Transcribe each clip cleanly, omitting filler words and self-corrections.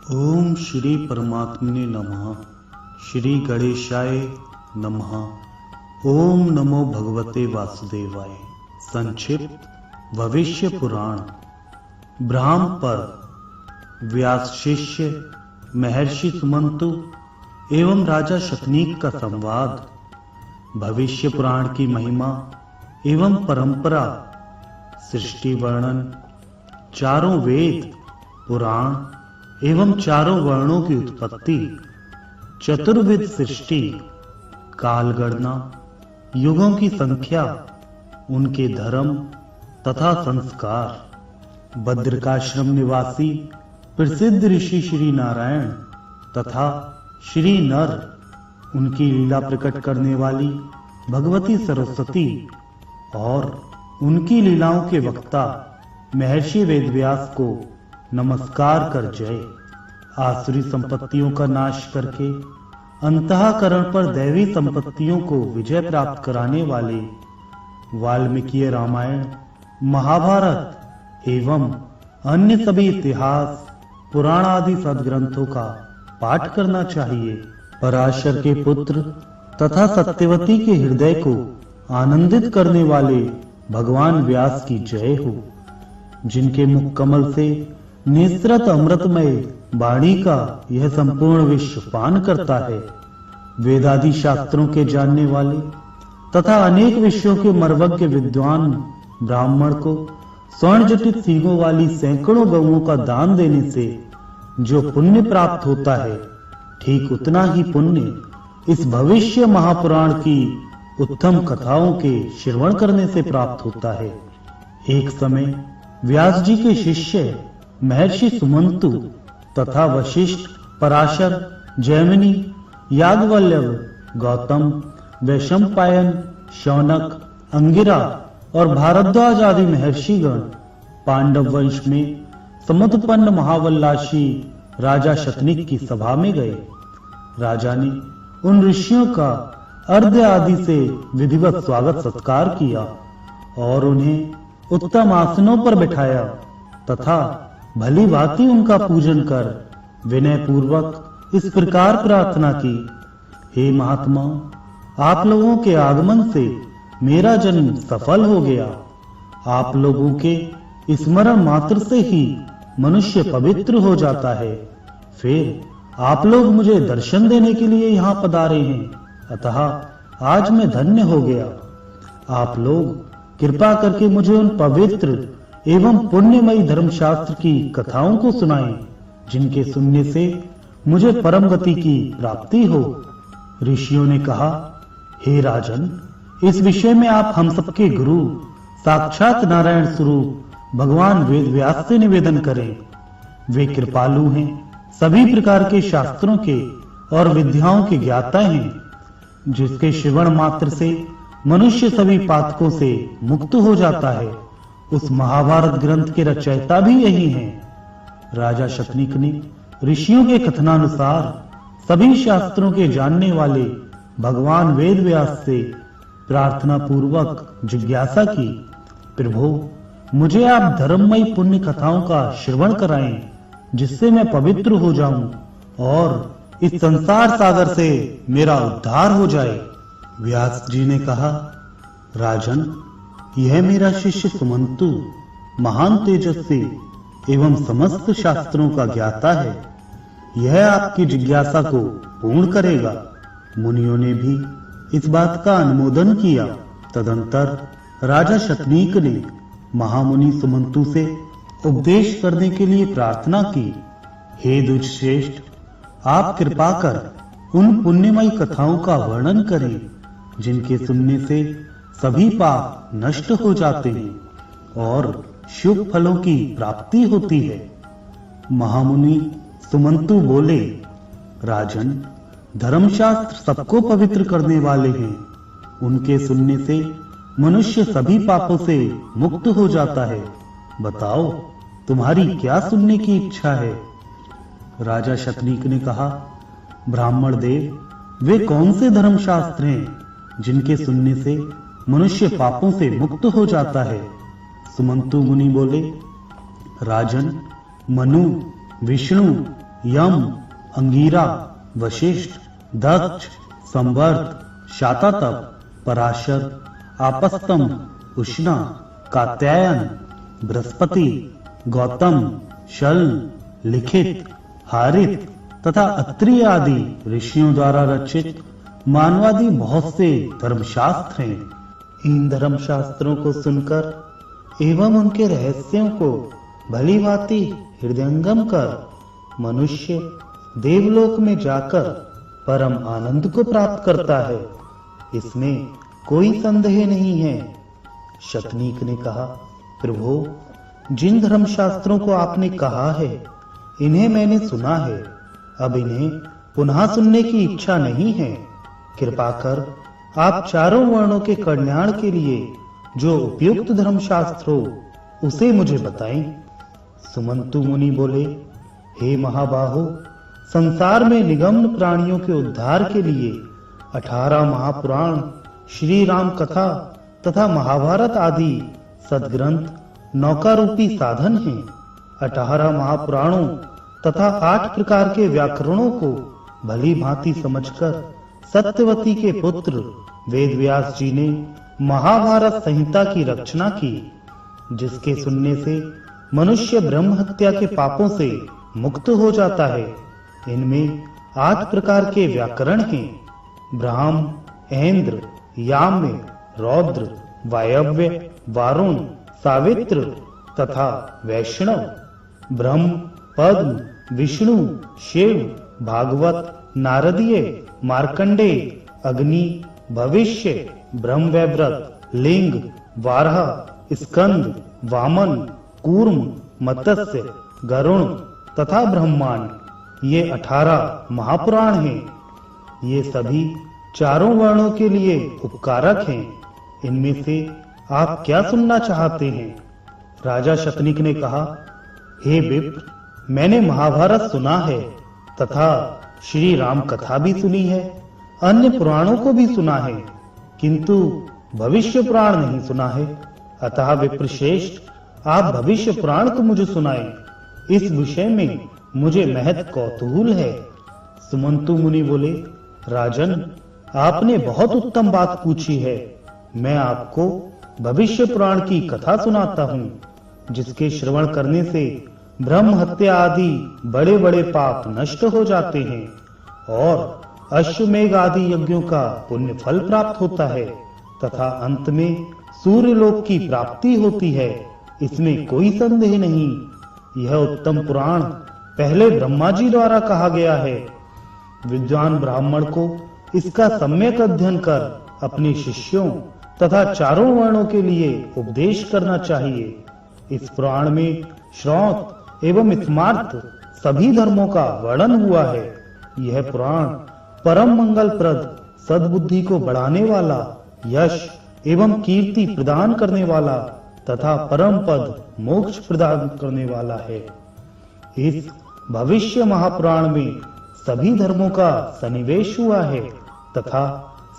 ओम श्री परमात्मने नमः। श्री गणेशाय नमः। ओम नमो भगवते वासुदेवाय। संक्षिप्त भविष्य पुराण। ब्राह्म पर व्यास शिष्य महर्षि सुमंतु एवं राजा शतनीक का संवाद। भविष्य पुराण की महिमा एवं परंपरा। सृष्टि वर्णन। चारों वेद पुराण एवं चारों वर्णों की उत्पत्ति। चतुर्विध सृष्टि। काल गणना। युगों की संख्या। उनके धर्म तथा संस्कार। बद्रिकाश्रम निवासी प्रसिद्ध ऋषि श्री नारायण तथा श्री नर, उनकी लीला प्रकट करने वाली भगवती सरस्वती और उनकी लीलाओं के वक्ता महर्षि वेदव्यास को नमस्कार कर जय। आसुरी संपत्तियों का नाश करके अंतःकरण पर दैवी संपत्तियों को विजय प्राप्त कराने वाले वाल्मीकि रामायण, महाभारत एवं अन्य सभी इतिहास, पुराण आदि सद्ग्रंथों का पाठ करना चाहिए। पराशर के पुत्र तथा सत्यवती के हृदय को आनंदित करने वाले भगवान व्यास की जय हो, जिनके मुख कमल से निसृत अमृतमय वाणी का यह संपूर्ण विश्व पान करता है। वेदादि शास्त्रों के जानने वाले तथा अनेक विषयों के मर्मज्ञ विद्वान ब्राह्मण को स्वर्ण जटित सींगों वाली सैकड़ों गौओं का दान देने से जो पुण्य प्राप्त होता है, ठीक उतना ही पुण्य इस भविष्य महापुराण की उत्तम कथाओं के श्रवण करने से प्राप्त होता है। एक समय व्यास जी के शिष्य महर्षि सुमंतु तथा वशिष्ठ, पराशर, जैमिनी, याज्ञवल्क्य, गौतम, वैशंपायन, शौनक, अंगिरा और भारद्वाज आदि महर्षिगण पांडव वंश में समुत्पन्न महावल्लाशी राजा शतनीक की सभा में गए। राजा ने उन ऋषियों का अर्घ्य आदि से विधिवत स्वागत सत्कार किया और उन्हें उत्तम आसनों पर बिठाया तथा भली भांति उनका पूजन कर विनय पूर्वक इस प्रकार प्रार्थना की, हे महात्मा, आप लोगों के आगमन से मेरा जन्म सफल हो गया। आप लोगों के स्मरण मात्र से ही मनुष्य पवित्र हो जाता है। फिर आप लोग मुझे दर्शन देने के लिए यहाँ पधारे हैं, अतः आज मैं धन्य हो गया। आप लोग कृपा करके मुझे उन पवित्र एवं पुण्यमयी धर्मशास्त्र की कथाओं को सुनाएं, जिनके सुनने से मुझे परम गति की प्राप्ति हो। ऋषियों ने कहा, हे राजन, इस विषय में आप हम सबके गुरु साक्षात नारायण स्वरूप भगवान वेदव्यास से निवेदन करें। वे कृपालु हैं, सभी प्रकार के शास्त्रों के और विद्याओं के ज्ञाता हैं, जिसके श्रवण मात्र से मनुष्य सभी पातकों से मुक्त हो जाता है। उस महाभारत ग्रंथ के रचयिता भी यही हैं। राजा शतनीक ने ऋषियों के कथनानुसार सभी शास्त्रों के जानने वाले भगवान वेदव्यास से प्रार्थना पूर्वक जिज्ञासा की, प्रभु, मुझे आप धर्ममयी पुण्य कथाओं का श्रवण कराएं, जिससे मैं पवित्र हो जाऊं और इस संसार सागर से मेरा उद्धार हो जाए। व्यास जी ने कहा, राजन, यह मेरा शिष्य सुमंतु महान तेजस्वी एवं समस्त शास्त्रों का ज्ञाता है। यह आपकी जिज्ञासा को पूर्ण करेगा। मुनियों ने भी इस बात का अनुमोदन किया। तदंतर राजा शतनीक ने महामुनि सुमंतु से उपदेश करने के लिए प्रार्थना की, हे द्विजश्रेष्ठ, आप कृपा कर उन पुण्यमयी कथाओं का वर्णन करें, जिनके सुनने से सभी पाप नष्ट हो जाते हैं और शुभ फलों की प्राप्ति होती है। महामुनि सुमंतु बोले, राजन, धर्मशास्त्र सबको पवित्र करने वाले हैं। उनके सुनने से मनुष्य सभी पापों से मुक्त हो जाता है। बताओ, तुम्हारी क्या सुनने की इच्छा है? राजा शतनीक ने कहा, ब्राह्मण देव, वे कौन से धर्मशास्त्र हैं जिनके सुनने से मनुष्य पापों से मुक्त हो जाता है? सुमंतु मुनि बोले, राजन, मनु, विष्णु यम, अंगीरा, वशिष्ठ, दक्ष, संवर्त, शातातप, पराशर, आपस्तम, उष्णा, कात्यायन, बृहस्पति, गौतम, शल, लिखित, हारित तथा अत्रि आदि ऋषियों द्वारा रचित मानवादि बहुत से धर्मशास्त्र हैं। इन धर्मशास्त्रों को सुनकर एवं उनके रहस्यों को भली भांति हृदयंगम कर मनुष्य देवलोक में जाकर परम आनंद को प्राप्त करता है, इसमें कोई संदेह नहीं है। शतनीक ने कहा, प्रभो, जिन धर्मशास्त्रों को आपने कहा है इन्हें मैंने सुना है, अब इन्हें पुनः सुनने की इच्छा नहीं है। कृपा कर आप चारों वर्णों के कल्याण के लिए जो उपयुक्त धर्मशास्त्र हो उसे मुझे बताएं। सुमंतु मुनि बोले, हे महाबाहो, संसार में निगम्न प्राणियों के उद्धार के लिए 18 महापुराण, श्री राम कथा तथा महाभारत आदि सद्ग्रंथ नौका रूपी साधन हैं। 18 महापुराणों तथा 8 प्रकार के व्याकरणों को भली भांति समझकर सत्यवती के पुत्र वेदव्यास जी ने महाभारत संहिता की रचना की, जिसके सुनने से मनुष्य ब्रह्म हत्या के पापों से मुक्त हो जाता है। इनमें 8 प्रकार के व्याकरण हैं: ब्राह्म, ऐन्द्र, याम्य, रौद्र, वायव्य, वारुण, सावित्र तथा वैष्णव। ब्रह्म, पद्म, विष्णु, शिव, भागवत, नारदीय, मार्कंडेय, अग्नि, भविष्य, ब्रह्मवैवर्त, लिंग, वाराह, स्कंद, वामन, कूर्म, मत्स्य, गरुण तथा ब्रह्मांड, ये 18 महापुराण हैं। ये सभी चारों वर्णों के लिए उपकारक हैं। इनमें से आप क्या सुनना चाहते हैं? राजा शतनीक ने कहा, हे विप्र, मैंने महाभारत सुना है तथा श्री राम कथा भी सुनी है, अन्य पुराणों को भी सुना है, किंतु भविष्य पुराण नहीं सुना है। अतः विप्रश्रेष्ठ, आप भविष्य पुराण को मुझे सुनाएं। इस विषय में मुझे महत कौतूहल है। सुमंतु मुनि बोले, राजन, आपने बहुत उत्तम बात पूछी है। मैं आपको भविष्य पुराण की कथा सुनाता हूँ, जिसके श्रवण करने से ब्रह्म हत्या आदि बड़े बड़े पाप नष्ट हो जाते हैं और अश्वमेघ आदि यज्ञों का पुण्य फल प्राप्त होता है तथा अंत में सूर्य लोक की प्राप्ति होती है। इसमें कोई संदेह नहीं। यह उत्तम पुराण पहले ब्रह्मा जी द्वारा कहा गया है। विद्वान ब्राह्मण को इसका सम्यक अध्ययन कर अपने शिष्यों तथा चारों वर्णों के लिए उपदेश करना चाहिए। इस पुराण में श्रौत एवं स्मार्त सभी धर्मों का वर्णन हुआ है। यह पुराण परम मंगलप्रद, सद्बुद्धि को बढ़ाने वाला, यश एवं कीर्ति प्रदान करने वाला तथा परम पद मोक्ष प्रदान करने वाला है। इस भविष्य महापुराण में सभी धर्मों का सन्निवेश हुआ है तथा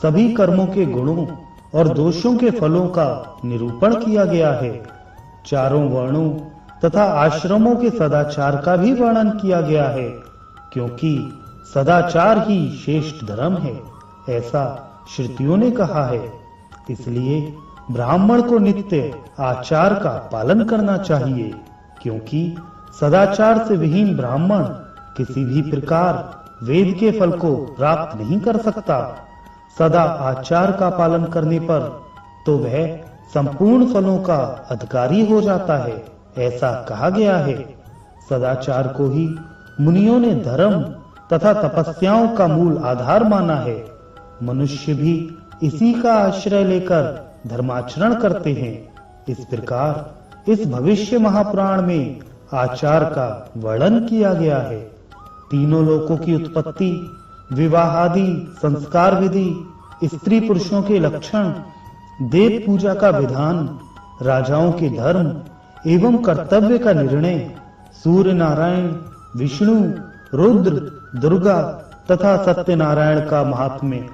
सभी कर्मों के गुणों और दोषों के फलों का निरूपण किया गया है। चारों वर्णों तथा आश्रमों के सदाचार का भी वर्णन किया गया है, क्योंकि सदाचार ही श्रेष्ठ धर्म है, ऐसा श्रुतियों ने कहा है। इसलिए ब्राह्मण को नित्य आचार का पालन करना चाहिए, क्योंकि सदाचार से विहीन ब्राह्मण किसी भी प्रकार वेद के फल को प्राप्त नहीं कर सकता। सदा आचार का पालन करने पर तो वह संपूर्ण फलों का अधिकारी हो जाता है, ऐसा कहा गया है। सदाचार को ही मुनियों ने धर्म तथा तपस्याओं का मूल आधार माना है। मनुष्य भी इसी का आश्रय लेकर धर्माचरण करते हैं। इस प्रकार इस भविष्य महापुराण में आचार का वर्णन किया गया है। तीनों लोकों की उत्पत्ति, विवाह आदि संस्कार विधि, स्त्री पुरुषों के लक्षण, देव पूजा का विधान, राजाओं के धर्म एवं कर्तव्य का निर्णय, सूर्य नारायण, विष्णु, रुद्र, दुर्गा तथा सत्यनारायण का महात्म्य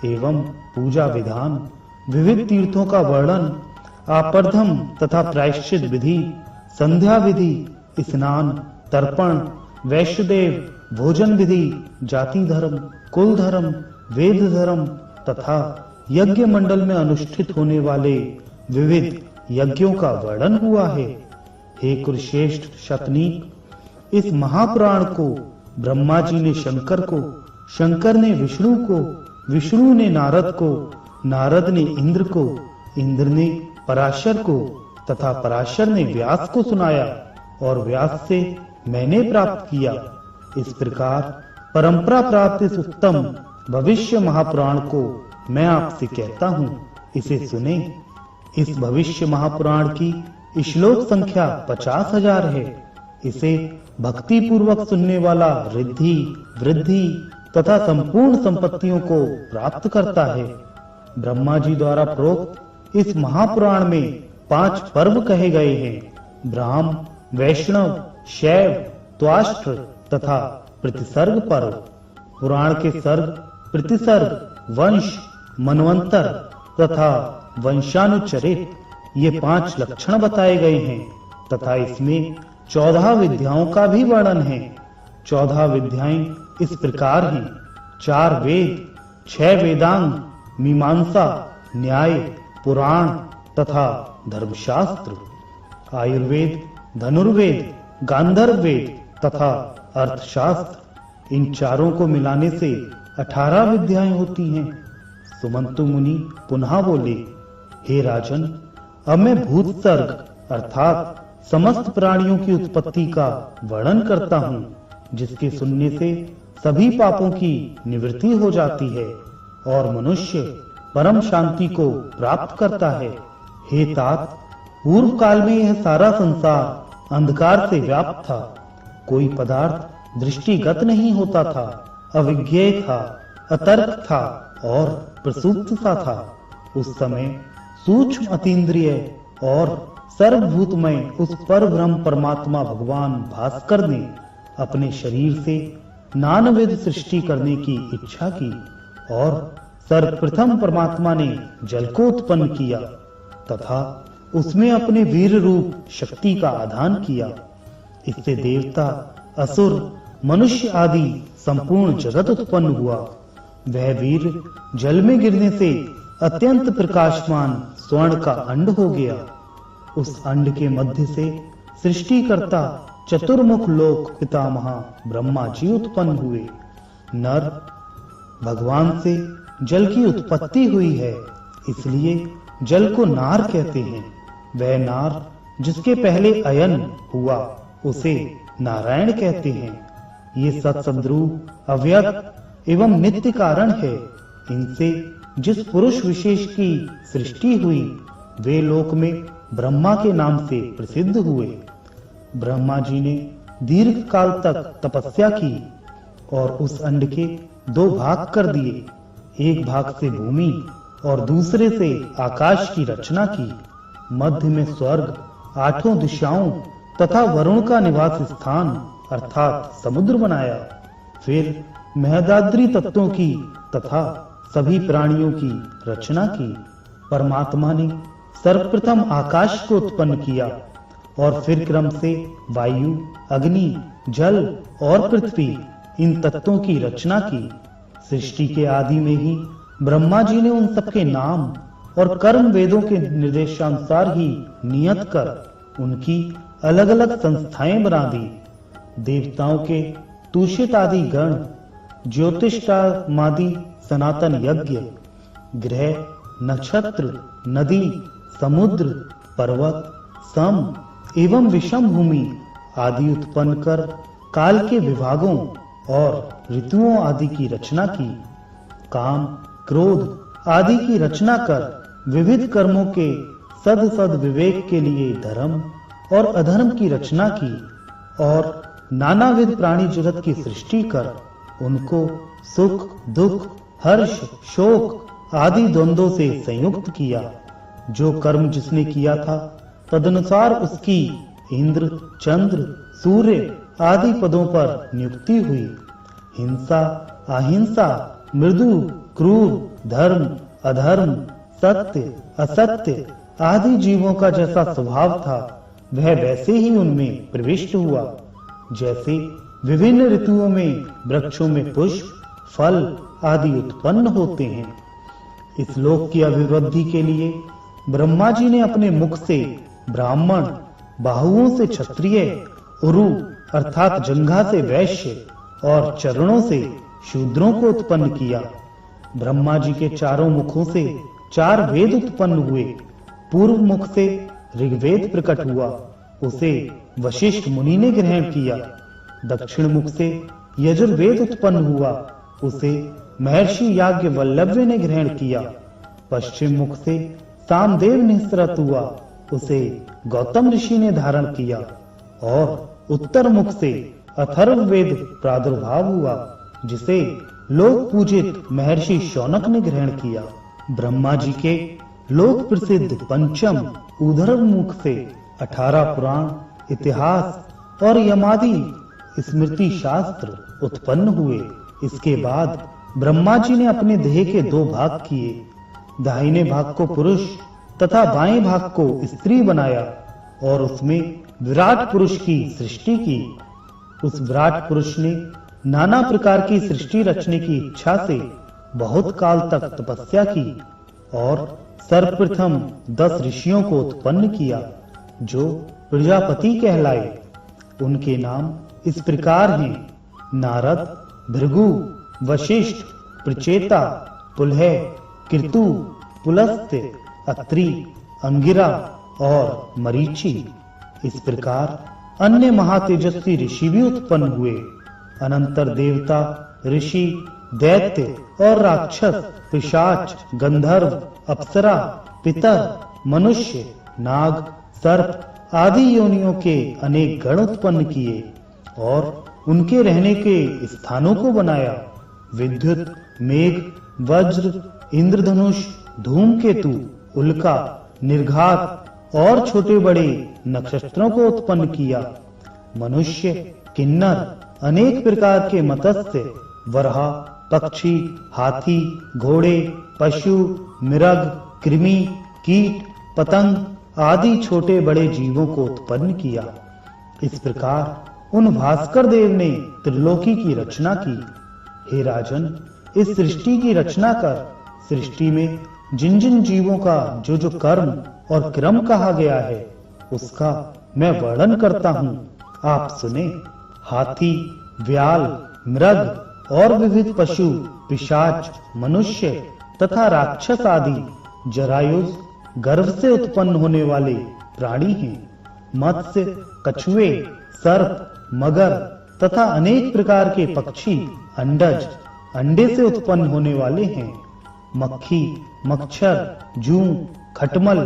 एवं पूजा विधान, विविध तीर्थों का वर्णन, आपर्धम तथा प्रायश्चित विधि, संध्या विधि, स्नान, तर्पण वैश्यदेव, भोजन विधि, जाति धर्म, कुल धर्म, वेद धर्म तथा यज्ञ मंडल में अनुष्ठित होने वाले विविध यज्ञों का वर्णन हुआ है। हे कुरुश्रेष्ठ शतनीक, इस महापुराण को ब्रह्मा जी ने शंकर को, शंकर ने विष्णु को, विष्णु ने नारद को, नारद ने इंद्र को, इंद्र ने पराशर को तथा पराशर ने व्यास को सुनाया और व्यास से मैंने प्राप्त किया। इस प्रकार परंपरा प्राप्त इस उत्तम भविष्य महापुराण को मैं आपसे कहता हूँ, इसे सुने। इस भविष्य महापुराण की श्लोक संख्या 50,000 है। इसे भक्ति पूर्वक सुनने वाला रिद्धि, वृद्धि तथा संपूर्ण संपत्तियों को प्राप्त करता है। ब्रह्मा जी द्वारा प्रोक्त इस महापुराण में 5 पर्व कहे गए हैं: ब्राह्म, वैष्णव, शैव, त्वाष्ट्र तथा प्रतिसर्ग पर्व। पुराण के सर्ग, प्रतिसर्ग, वंश, मनवंतर तथा वंशानुचरित ये 5 लक्षण बताए गए हैं तथा इसमें 14 विद्याओं का भी वर्णन है। 14 विद्याएं इस प्रकार हैं: 4 वेद, 6 वेदांग, मीमांसा, न्याय, पुराण तथा धर्मशास्त्र, आयुर्वेद, धनुर्वेद, गांधर्व वेद तथा अर्थशास्त्र। इन चारों को मिलाने से 18 विद्याएं होती हैं। सुमंतु मुनि पुनः बोले, हे राजन, अब मैं भूत सर्ग अर्थात समस्त प्राणियों की उत्पत्ति का वर्णन करता हूँ, जिसके सुनने से सभी पापों की निवृत्ति हो जाती है और मनुष्य परम शांति को प्राप्त करता है। हे तात, पूर्व काल में यह सारा संसार अंधकार से व्याप्त था। कोई पदार्थ दृष्टिगत नहीं होता था, अविज्ञेय था, अतर्क था और प्रसुप्त सा था। उस समय सूक्ष्म अतीन्द्रिय और सर्वभूतमय उस परब्रह्म परमात्मा भगवान भास्कर ने अपने शरीर से नानाविध सृष्टि करने की इच्छा की और सर्वप्रथम परमात्मा ने जल को उत्पन्न किया तथा उसमें अपने वीर रूप शक्ति का आधान किया। इससे देवता, असुर, मनुष्य आदि संपूर्ण जगत उत्पन्न हुआ। वह वीर जल में गिरने से अत्यंत प्रकाशमान स्वर्ण का अंड हो गया। उस अंड के मध्य से सृष्टिकर्ता चतुर्मुख लोक पितामह ब्रह्मा जी उत्पन्न हुए। नर भगवान से जल की उत्पत्ति हुई है, इसलिए जल को नार कहते हैं। वह नार जिसके पहले अयन हुआ उसे नारायण कहते हैं। ये सत्सद्रूप, अव्यक्त एवं नित्य कारण है। इनसे जिस पुरुष विशेष की सृष्टि हुई वे लोक में ब्रह्मा के नाम से प्रसिद्ध हुए। ब्रह्मा जी ने दीर्घ काल तक तपस्या की और उस अंड के 2 भाग कर दिए। एक भाग से भूमि और दूसरे से आकाश की रचना की। मध्य में स्वर्ग, 8 दिशाओं तथा वरुण का निवास स्थान अर्थात समुद्र बनाया। फिर महदाद्री तत्वों की तथा सभी प्राणियों की रचना की। परमात्मा ने सर्वप्रथम आकाश को उत्पन्न किया और फिर क्रम से वायु, अग्नि, जल और पृथ्वी इन तत्वों की रचना की। सृष्टि के आदि में ही ब्रह्मा जी ने उन सबके नाम और कर्म वेदों के निर्देशानुसार ही नियत कर उनकी अलग अलग संस्थाएं बना दी। देवताओं के तुषित आदि गण, ज्योतिषामादि सनातन यज्ञ, ग्रह, नक्षत्र, नदी, समुद्र, पर्वत, सम एवं विषम भूमि आदि उत्पन्न कर काल के विभागों और ऋतुओं आदि की रचना की। काम, क्रोध आदि की रचना कर विविध कर्मों के सद विवेक के लिए धर्म और अधर्म की रचना की और नानाविध प्राणी जगत की सृष्टि कर उनको सुख, दुख, हर्ष, शोक आदि द्वंद्वों से संयुक्त किया। जो कर्म जिसने किया था तदनुसार उसकी इंद्र, चंद्र, सूर्य आदि पदों पर नियुक्ति हुई। हिंसा, अहिंसा, मृदु, क्रूर, धर्म, अधर्म, सत्य, असत्य आदि जीवों का जैसा स्वभाव था वह वैसे ही उनमें प्रविष्ट हुआ। जैसे विभिन्न ऋतुओं में वृक्षों में पुष्प, फल आदि उत्पन्न होते हैं। इस लोक की अभिवृद्धि के लिए ब्रह्मा जी ने अपने मुख से ब्राह्मण, बाहुओं से क्षत्रिय, उरु अर्थात जंघा से वैश्य और चरणों से शूद्रों को उत्पन्न किया। ब्रह्मा जी के चारों मुखों से 4 वेद उत्पन्न हुए। पूर्व मुख से ऋग्वेद प्रकट हुआ, उसे वशिष्ठ मुनि ने ग्रहण किया। दक्षिण मुख से यजुर्वेद उत्पन्न हुआ, उसे महर्षि याज्ञवल्क्य ने ग्रहण किया। पश्चिम मुख से सामदेव निःसृत हुआ, उसे गौतम ऋषि ने धारण किया। और उत्तर मुख से अथर्ववेद प्रादुर्भाव हुआ, जिसे लोक पूजित महर्षि शौनक ने ग्रहण किया। ब्रह्मा जी के लोक प्रसिद्ध पंचम ऊर्ध्व मुख से 18 पुराण, इतिहास और यमादि स्मृति शास्त्र उत्पन्न हुए। इसके बाद ब्रह्मा जी ने अपने देह के 2 भाग किए। दाहिने भाग को पुरुष तथा बाएं भाग को स्त्री बनाया और उसमें विराट पुरुष की सृष्टि की। उस विराट पुरुष ने नाना प्रकार की सृष्टि रचने की इच्छा से बहुत काल तक तपस्या की और सर्वप्रथम 10 ऋषियों को उत्पन्न किया, जो प्रजापति कहलाए। उनके नाम इस प्रकार हैं: नारद, भृगु, वशिष्ठ, प्रचेता, पुलह, कृतु, पुलस्त्य, अत्रि, अंगिरा और मरीचि। इस प्रकार अन्य महातेजस्वी ऋषि भी उत्पन्न हुए। अनंतर देवता, ऋषि, दैत्य और राक्षस, पिशाच, गंधर्व, अप्सरा, पितर, मनुष्य, नाग, सर्प आदि योनियों के अनेक गण उत्पन्न किए और उनके रहने के स्थानों को बनाया। विद्युत, मेघ, वज्र, इंद्रधनुष, धूमकेतु, उल्का, निर्घात और छोटे बड़े नक्षत्रों को उत्पन्न किया। मनुष्य, किन्नर, अनेक प्रकार के मत्स्य, वराह, पक्षी, हाथी, घोड़े, पशु, मृग, कृमि, कीट, पतंग आदि छोटे बड़े जीवों को उत्पन्न किया। इस प्रकार उन भास्कर देव ने त्रिलोकी की रचना की। हे राजन, इस सृष्टि की रचना कर सृष्टि में जिन जिन जीवों का जो जो कर्म और क्रम कहा गया है, उसका मैं वर्णन करता हूँ, आप सुने। हाथी, व्याल, मृग और विविध पशु, पिशाच, मनुष्य तथा राक्षस आदि जरायुज गर्भ से उत्पन्न होने वाले प्राणी हैं। मत्स्य, कछुए, सर्प, मगर तथा अनेक प्रकार के पक्षी अंडज, अंडे से उत्पन्न होने वाले हैं। मक्खी, मच्छर, जूं, खटमल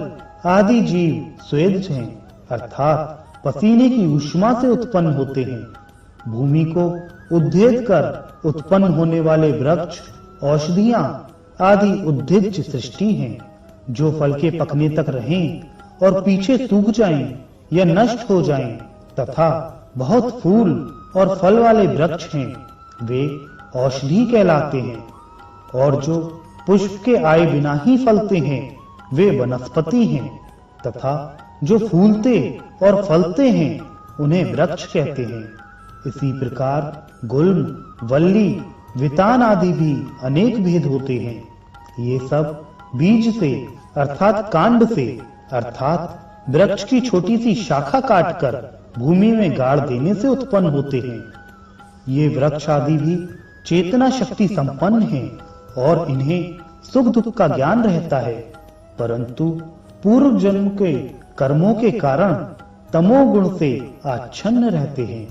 आदि जीव स्वेदज हैं, अर्थात पसीने की ऊष्मा से उत्पन्न होते हैं। भूमि को उद्भेद कर उत्पन्न होने वाले वृक्ष, औषधियां आदि उद्भिज सृष्टि हैं, जो फल के पकने तक रहें और पीछे सूख जाएं या नष्ट हो जाएं, तथा बहुत फूल और फल वाले वृक्ष हैं, वे औषधि कहलाते हैं। और जो पुष्प के आए बिना ही फलते हैं, वे वनस्पति हैं, तथा जो फूलते और फलते हैं, उन्हें वृक्ष कहते हैं। इसी प्रकार गुल्म, वल्ली, वितान आदि भी अनेक भेद होते हैं। ये सब बीज से अर्थात कांड से अर्थात वृक्ष की छोटी सी शाखा काटकर भूमि में गाड़ देने से उत्पन्न होते हैं। ये वृक्ष आदि भी चेतना शक्ति संपन्न हैं और इन्हें सुख दुख का ज्ञान रहता है, परंतु पूर्व जन्म के कर्मों के कारण तमोगुण से आच्छन्न रहते हैं।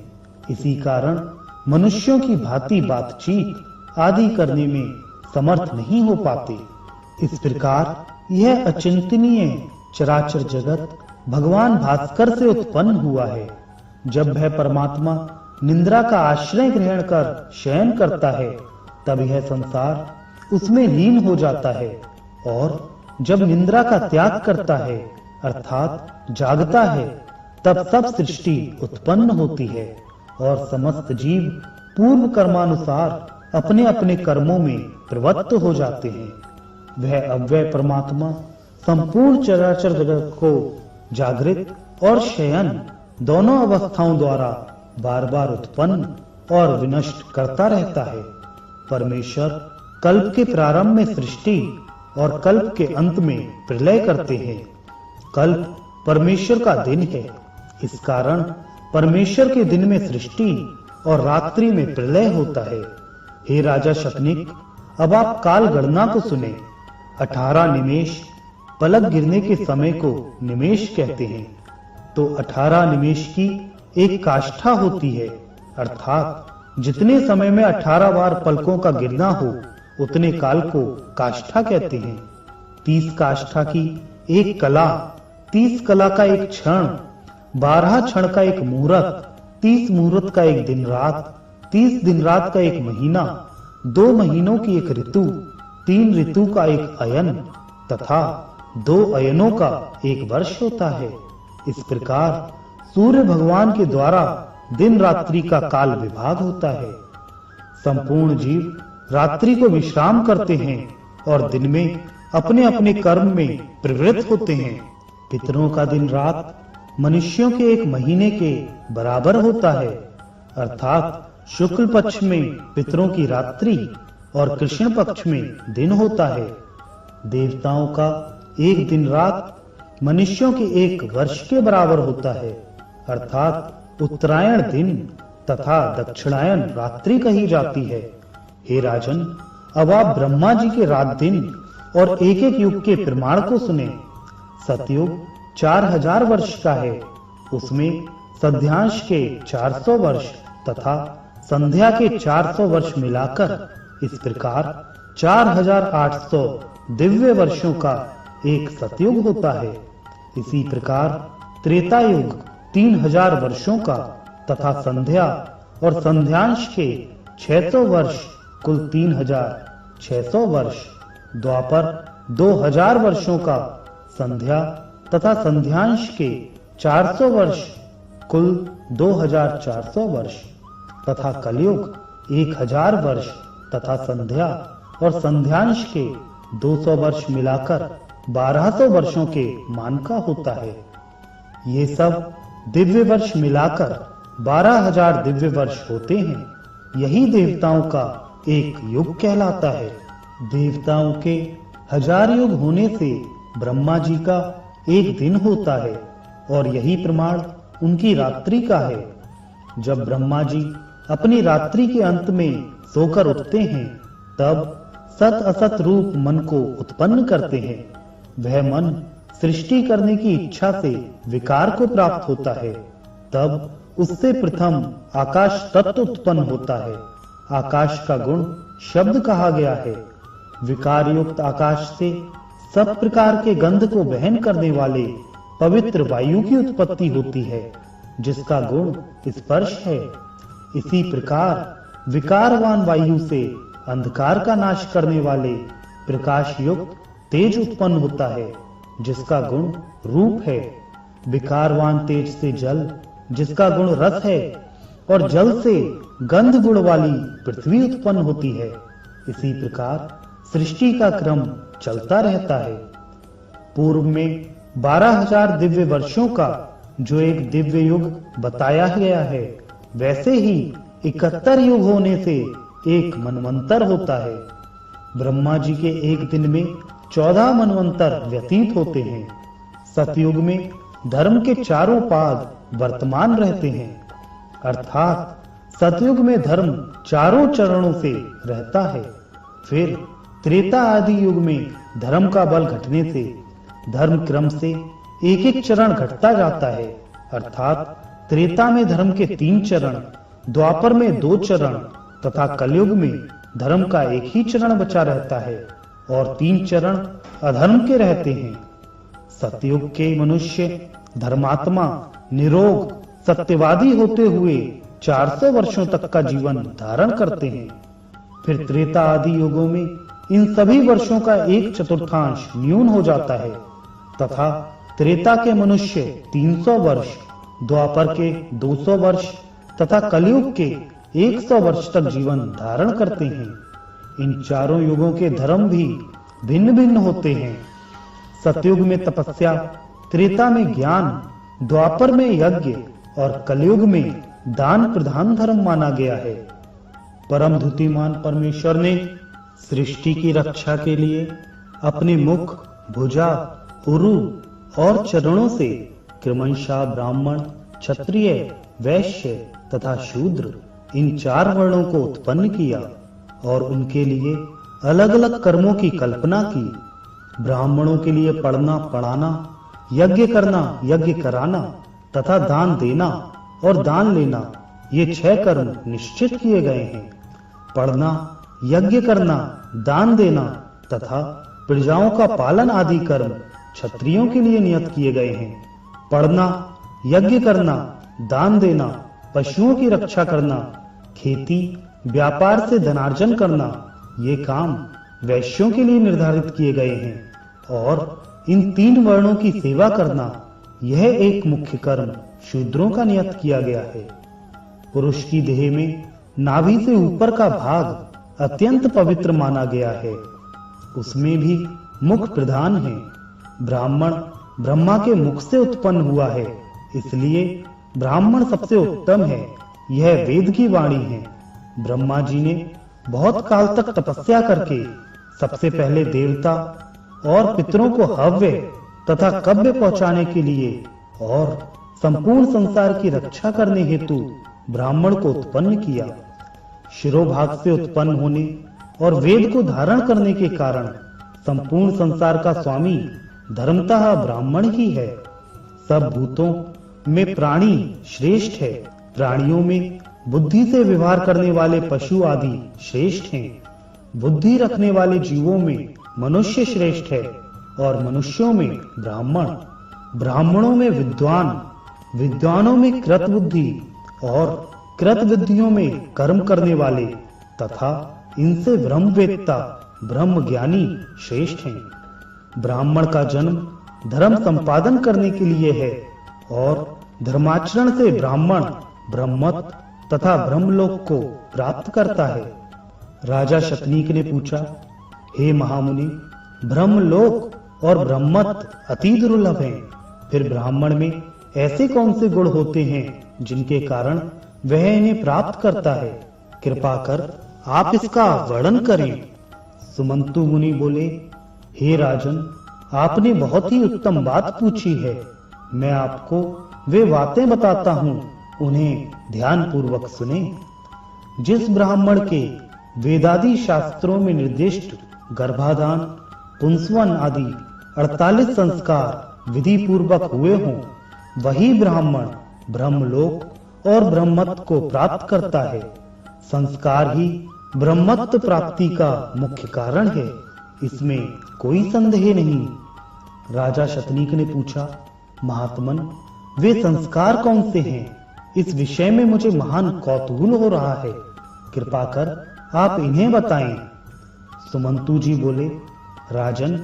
इसी कारण मनुष्यों की भांति बातचीत आदि करने में समर्थ नहीं हो पाते। इस प्रकार यह अचिंतनीय चराचर जगत भगवान भास्कर से उत्पन्न हुआ है। जब वह परमात्मा निद्रा का आश्रय ग्रहण कर शयन करता है, तब यह संसार उसमें लीन हो जाता है, और जब निद्रा का त्याग करता है अर्थात जागता है, तब सब सृष्टि उत्पन्न होती है और समस्त जीव पूर्व कर्मानुसार अपने अपने कर्मों में प्रवृत्त हो जाते हैं। वह अव्यय परमात्मा संपूर्ण चराचर जगत को जागृत और शयन दोनों अवस्थाओं द्वारा बार बार उत्पन्न और विनष्ट करता रहता है। परमेश्वर कल्प के प्रारंभ में सृष्टि और कल्प के अंत में प्रलय करते हैं। कल्प परमेश्वर का दिन है, इस कारण परमेश्वर के दिन में सृष्टि और रात्रि में प्रलय होता है। हे राजा शतनिक, अब आप काल गणना को सुने। 18 निमेष, पलक गिरने के समय को निमेष कहते हैं। तो 18 निमेष की एक काष्ठा होती है, अर्थात जितने समय में 18 बार पलकों का गिरना हो उतने काल को काष्ठा कहते हैं। 30 काष्ठा की एक कला, 30 कला का एक क्षण, 12 क्षण का एक मुहूर्त, 30 मुहूर्त का एक दिन रात, 30 दिन रात का एक महीना, 2 महीनों की एक ऋतु, 3 ऋतु का एक अयन तथा 2 अयनों का एक वर्ष होता है। इस प्रकार सूर्य भगवान के द्वारा दिन रात्रि का काल विभाग होता है। संपूर्ण जीव रात्रि को विश्राम करते हैं और दिन में अपने अपने कर्म में प्रवृत्त होते हैं। पितरों का दिन रात मनुष्यों के एक महीने के बराबर होता है, अर्थात शुक्ल पक्ष में पितरों की रात्रि और कृष्ण पक्ष में दिन होता है। देवताओं का एक दिन रात मनुष्यों के एक वर्ष के बराबर होता है, अर्थात उत्तरायण दिन तथा दक्षिणायन रात्रि कही जाती है। हे राजन, अब आप ब्रह्मा जी के रात दिन और एक एक युग के प्रमाण को सुने। सतयुग 4000 वर्ष का है, उसमें सध्यांश के 400 वर्ष तथा संध्या के 400 वर्ष मिलाकर इस प्रकार 4800 दिव्य वर्षों का एक सतयुग होता है। इसी प्रकार त्रेता युग 3000 वर्षों का तथा संध्या और संध्यांश के 600 वर्ष कुल 3600 वर्ष, द्वापर 2000 वर्षों का संध्या तथा संध्यांश के 400 वर्ष कुल 2400 वर्ष तथा कलयुग 1000 वर्ष तथा संध्या और संध्यांश के 200 वर्ष मिलाकर 1200 वर्षों के मान का होता है। ये सब दिव्य वर्ष मिलाकर 12000 दिव्य वर्ष होते हैं। यही देवताओं का एक युग कहलाता है। देवताओं के 1000 युग होने से ब्रह्मा जी का एक दिन होता है और यही प्रमाण उनकी रात्रि का है। जब ब्रह्मा जी अपनी रात्रि के अंत में सोकर उठते हैं तब सत असत रूप मन को उत्पन्न करते हैं। वह मन सृष्टि करने की इच्छा से विकार को प्राप्त होता है। तब उससे प्रथम आकाश तत्व उत्पन्न होता है। आकाश का गुण शब्द कहा गया है। विकार युक्त आकाश से सब प्रकार के गंध को वहन करने वाले पवित्र वायु की उत्पत्ति होती है, जिसका गुण स्पर्श है। इसी प्रकार विकारवान वायु से अंधकार का नाश करने वाले प्रकाश युक्त तेज उत्पन्न होता है, जिसका गुण रूप है। विकारवान तेज से जल, जिसका गुण रस है, और जल से गंध गुण वाली पृथ्वी उत्पन्न होती है। इसी प्रकार सृष्टि का क्रम चलता रहता है। पूर्व में 12000 दिव्य वर्षों का जो एक दिव्य युग बताया गया है, वैसे ही 71 युग होने से एक मनवंतर होता है। ब्रह्मा जी के एक दिन में 14 मनवंतर व्यतीत होते हैं। सतयुग में धर्म के चारों पाद वर्तमान रहते हैं, अर्थात सतयुग में धर्म चारों चरणों से रहता है। फिर त्रेता आदि युग में धर्म का बल घटने से धर्म क्रम से एक एक चरण घटता जाता है, अर्थात त्रेता में धर्म के 3 चरण, द्वापर में 2 चरण तथा कलयुग में धर्म का एक ही चरण बचा रहता है और 3 चरण अधर्म के रहते हैं। सतयुग के मनुष्य धर्मात्मा, निरोग, सत्यवादी होते हुए 400 वर्षों तक का जीवन धारण करते हैं। फिर त्रेता आदि युगों में इन सभी वर्षों का 1/4 न्यून हो जाता है तथा त्रेता के मनुष्य 300 वर्ष, द्वापर के 200 वर्ष तथा कलयुग के 100 वर्ष तक जीवन धारण करते हैं। इन चारों युगों के धर्म भी भिन्न भिन्न होते हैं। सतयुग में तपस्या, त्रेता में ज्ञान, द्वापर में यज्ञ और कलयुग में दान प्रधान धर्म माना गया है। परम धुतिमान परमेश्वर ने सृष्टि की रक्षा के लिए अपने मुख, भुजा, उरु और चरणों से क्रमशः ब्राह्मण, क्षत्रिय, वैश्य तथा शूद्र इन 4 वर्णों को उत्पन्न किया और उनके लिए अलग अलग कर्मों की कल्पना की। ब्राह्मणों के लिए पढ़ना, पढ़ाना, यज्ञ करना, यज्ञ कराना तथा दान देना और दान लेना, ये 6 कर्म निश्चित किए गए हैं। पढ़ना, यज्ञ करना, दान देना तथा प्रजाओं का पालन आदि कर्म क्षत्रियों के लिए नियत किए गए हैं। पढ़ना, यज्ञ करना, दान देना, पशुओं की रक्षा करना, खेती, व्यापार से धनार्जन करना, ये काम वैश्यों के लिए निर्धारित किए गए हैं और इन 3 वर्णों की सेवा करना, यह एक मुख्य कर्म शूद्रों का नियत किया गया है। पुरुष की देह में नाभि से ऊपर का भाग अत्यंत पवित्र माना गया है। उसमें भी मुख प्रधान है। ब्राह्मण ब्रह्मा के मुख से उत्पन्न हुआ है, इसलिए ब्राह्मण सबसे उत्तम है। यह वेद की वाणी है। ब्रह्मा जी ने बहुत काल तक तपस्या करके सबसे पहले देवता और पितरों को हव्य तथा कव्य पहुंचाने के लिए और संपूर्ण संसार की रक्षा करने हेतु ब्राह्मण को उत्पन्न किया। शिरोभाग से उत्पन्न होने और वेद को धारण करने के कारण संपूर्ण संसार का स्वामी धर्मतः ब्राह्मण ही है। सब भूतों में प्राणी श्रेष्ठ है। प्राणियों में बुद्धि से व्यवहार करने वाले पशु आदि श्रेष्ठ हैं। बुद्धि रखने वाले जीवों में मनुष्य श्रेष्ठ है और मनुष्यों में ब्राह्मण, ब्राह्मणों में विद्वान, विद्वानों में कृत बुद्धि और कृत बुद्धियों में कर्म करने वाले तथा इनसे ब्रह्मवेत्ता, ब्रह्म ज्ञानी श्रेष्ठ हैं। ब्राह्मण का जन्म धर्म संपादन करने के लिए है और धर्माचरण से ब्राह्मण ब्रह्मत्व तथा ब्रह्मलोक को प्राप्त करता है। राजा शतनीक ने पूछा, हे महामुनि, ब्रह्मलोक और ब्रह्मत्व अति दुर्लभ हैं। फिर ब्राह्मण में ऐसे कौन से गुण होते हैं जिनके कारण वह इन्हें प्राप्त करता है? कृपा कर आप इसका वर्णन करें। सुमंतु मुनि बोले, हे राजन, आपने बहुत ही उत्तम बात पूछी है। मैं आपको वे बातें बताता हूँ, उन्हें ध्यान पूर्वक सुने। जिस ब्राह्मण के वेदादि शास्त्रों में निर्दिष्ट गर्भाधान, पुंसवन आदि 48 संस्कार विधि पूर्वक हुए हों, वही ब्राह्मण ब्रह्मलोक और ब्रह्मत्व को प्राप्त करता है। संस्कार ही ब्रह्मत्व प्राप्ति का मुख्य कारण है, इसमें कोई संदेह नहीं। राजा शतनीक ने पूछा, महात्मन, वे संस्कार कौन से हैं? इस विषय में मुझे महान कौतूहल हो रहा है। कृपा कर आप इन्हें बताएं। सुमंतु जी बोले, राजन,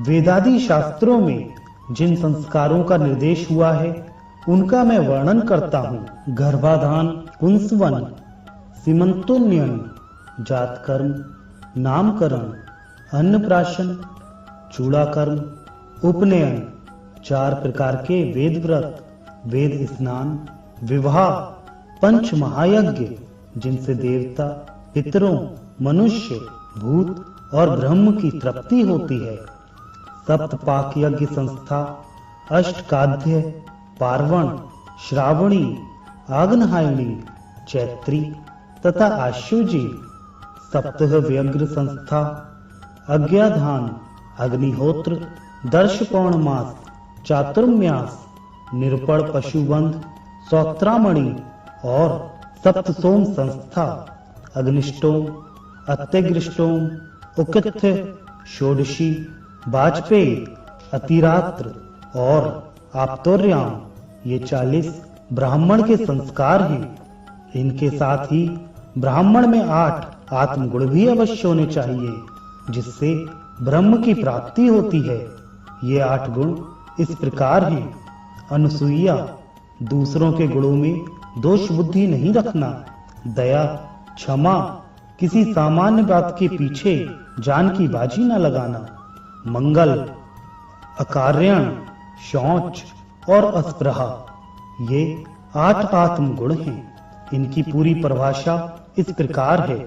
वेदादि शास्त्रों में जिन संस्कारों का निर्देश हुआ है उनका मैं वर्णन करता हूँ। गर्भाधान, पुंसवन, सीमंतोन्नयन, जातकर्म, नामकरण, अन्नप्राशन, चूड़ाकर्म, उपनयन, 4 प्रकार के वेद व्रत, वेद स्नान, विवाह, 5 महायज्ञ जिनसे देवता, पितरों, मनुष्य, भूत और ब्रह्म की तृप्ति होती है, 7 पाक यज्ञ संस्था, अष्टकाध्य, पार्वण, श्रावणी, आग्नहायणी, चैत्री तथा आश्वजी, सप्तह व्यग्र संस्था, अज्ञाधान, अग्निहोत्र, दर्श पौर्णमास, चातुर्म्यास, निरपण पशुबंध, सौत्रामणि और सप्तसोम संस्था, अग्निष्टोम, अत्यग्रिष्टोम, उकित्थ, षोडशी, वाजपेयी, अतिरात्र और आप्तोर्याम, ये 40 ब्राह्मण के संस्कार हैं। इनके साथ ही ब्राह्मण में 8 आत्मगुण भी अवश्य होने चाहिए, जिससे ब्रह्म की प्राप्ति होती है। ये 8 गुण इस प्रकार हैं। अनुसूया, दूसरों के गुणों में दोष बुद्धि नहीं रखना। दया, क्षमा, किसी सामान्य बात के पीछे जान की बाजी न लगाना। मंगल, अकार्यण, शौच और अस्पृहा, ये 8 आत्म गुण हैं। इनकी पूरी परिभाषा इस प्रकार है।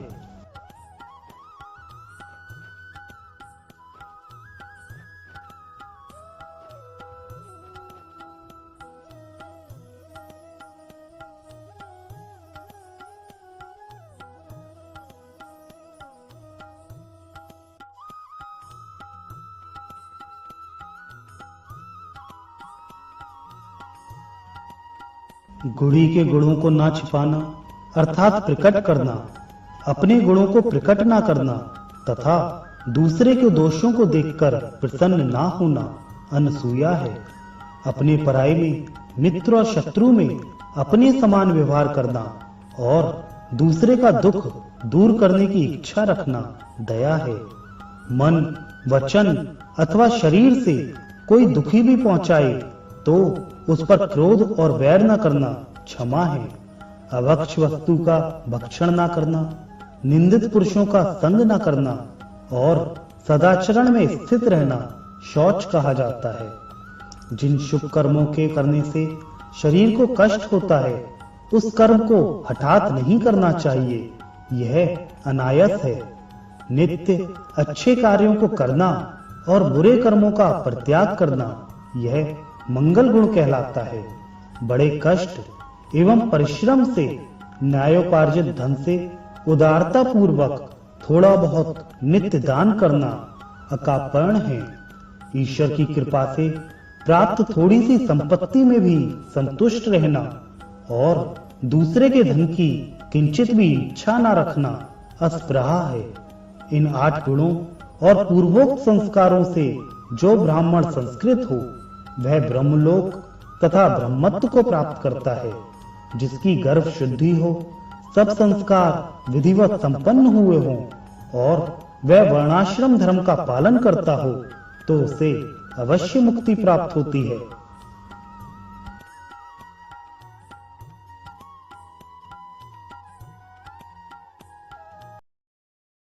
गुणी के गुणों को ना छिपाना अर्थात प्रकट करना, अपने गुणों को प्रकट ना करना तथा दूसरे के दोषों को देखकर प्रसन्न ना होना अनसूया है। अपने पराये में, मित्र और शत्रु में अपने समान व्यवहार करना और दूसरे का दुख दूर करने की इच्छा रखना दया है। मन, वचन अथवा शरीर से कोई दुखी भी पहुंचाए तो उस पर क्रोध और वैर न करना क्षमा है। अभक्ष वस्तु का भक्षण न करना, निंदित पुरुषों का संग न करना और सदाचरण में स्थित रहना शौच कहा जाता है। जिन शुभ कर्मों के करने से शरीर को कष्ट होता है उस कर्म को हठात नहीं करना चाहिए, यह अनायास है। नित्य अच्छे कार्यों को करना और बुरे कर्मों का परित्याग करना यह मंगल गुण कहलाता है। बड़े कष्ट एवं परिश्रम से न्यायोपार्जित धन से उदारता पूर्वक थोड़ा बहुत नित्य दान करना अकापर्ण है। ईश्वर की कृपा से प्राप्त थोड़ी सी संपत्ति में भी संतुष्ट रहना और दूसरे के धन की किंचित भी इच्छा न रखना अस्पृहा है। इन 8 गुणों और पूर्वोक्त संस्कारों से जो ब्राह्मण संस्कृत हो वह ब्रह्मलोक तथा ब्रह्मत्व को प्राप्त करता है। जिसकी गर्भ शुद्धि हो, सब संस्कार विधिवत संपन्न हुए हों और वह वर्णाश्रम धर्म का पालन करता हो तो उसे अवश्य मुक्ति प्राप्त होती है।